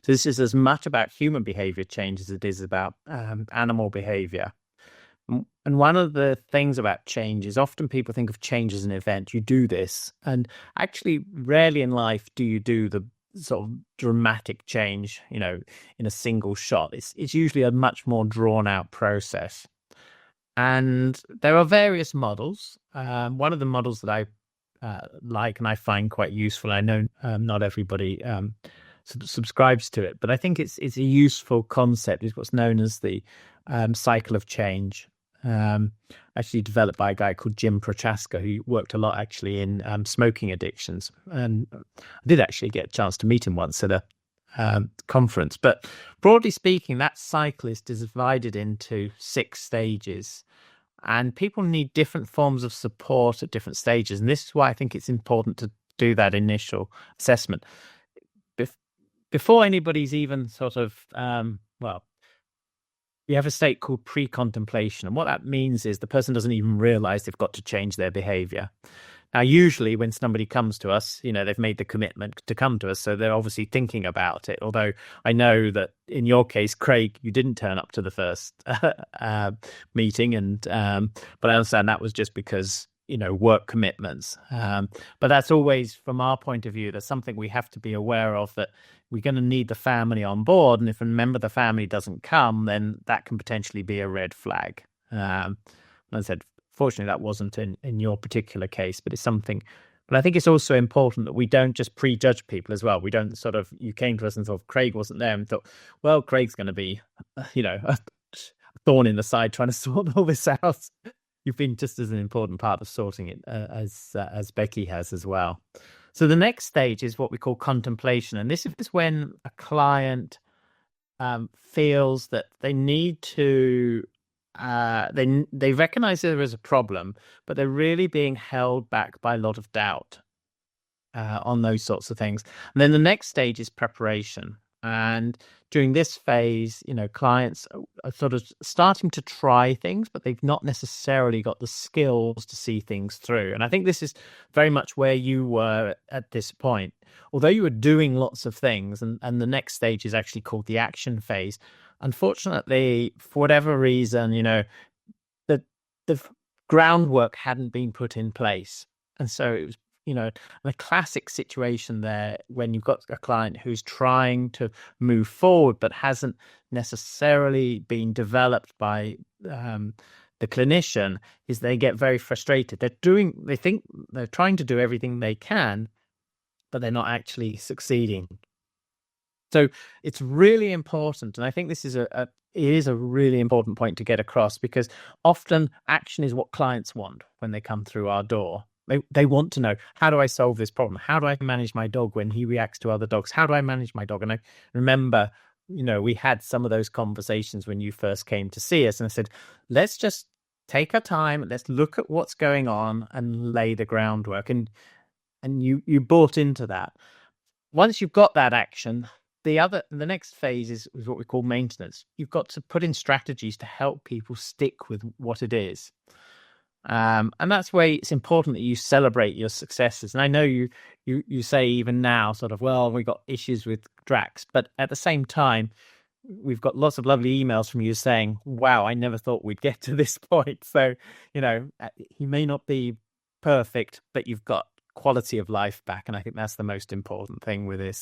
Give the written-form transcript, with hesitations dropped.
So this is as much about human behavior change as it is about animal behavior. And one of the things about change is often people think of change as an event. You do this, and actually, rarely in life do you do the sort of dramatic change, in a single shot. It's usually a much more drawn out process. And there are various models. One of the models that I like and I find quite useful. I know not everybody subscribes to it, but I think it's a useful concept. Is what's known as the cycle of change. Actually developed by a guy called Jim Prochaska, who worked a lot actually in smoking addictions. And I did actually get a chance to meet him once at a conference. But broadly speaking, that cycle is divided into 6 stages. And people need different forms of support at different stages. And this is why I think it's important to do that initial assessment. Before anybody's even sort of, you have a state called pre-contemplation. And what that means is the person doesn't even realize they've got to change their behavior. Now, usually when somebody comes to us, they've made the commitment to come to us. So they're obviously thinking about it. Although I know that in your case, Craig, you didn't turn up to the first meeting. But I understand that was just because, work commitments. But that's always, from our point of view, that's something we have to be aware of, that we're going to need the family on board. And if a member of the family doesn't come, then that can potentially be a red flag. As I said, fortunately, that wasn't in your particular case, but it's something. But I think it's also important that we don't just prejudge people as well. We don't you came to us and thought Craig wasn't there and thought, well, Craig's going to be, a thorn in the side trying to sort all this out. You've been just as an important part of sorting it as Becky has as well. So the next stage is what we call contemplation. And this is when a client feels that they need to, they recognize there is a problem, but they're really being held back by a lot of doubt on those sorts of things. And then the next stage is preparation. And during this phase, clients are sort of starting to try things, but they've not necessarily got the skills to see things through. And I think this is very much where you were at this point. Although you were doing lots of things, and the next stage is actually called the action phase. Unfortunately, for whatever reason, the groundwork hadn't been put in place. And so it was, a classic situation there when you've got a client who's trying to move forward, but hasn't necessarily been developed by the clinician, is they get very frustrated. They think they're trying to do everything they can, but they're not actually succeeding. So it's really important. And I think this is it is a really important point to get across, because often action is what clients want when they come through our door. They want to know, how do I solve this problem? How do I manage my dog when he reacts to other dogs? How do I manage my dog? And I remember, we had some of those conversations when you first came to see us. And I said, let's just take our time. Let's look at what's going on and lay the groundwork. And you bought into that. Once you've got that action, the next phase is what we call maintenance. You've got to put in strategies to help people stick with what it is. And that's where it's important that you celebrate your successes. And I know you say even now sort of, well, we got issues with Drax, but at the same time, we've got lots of lovely emails from you saying, wow, I never thought we'd get to this point. So, he may not be perfect, but you've got quality of life back. And I think that's the most important thing with this.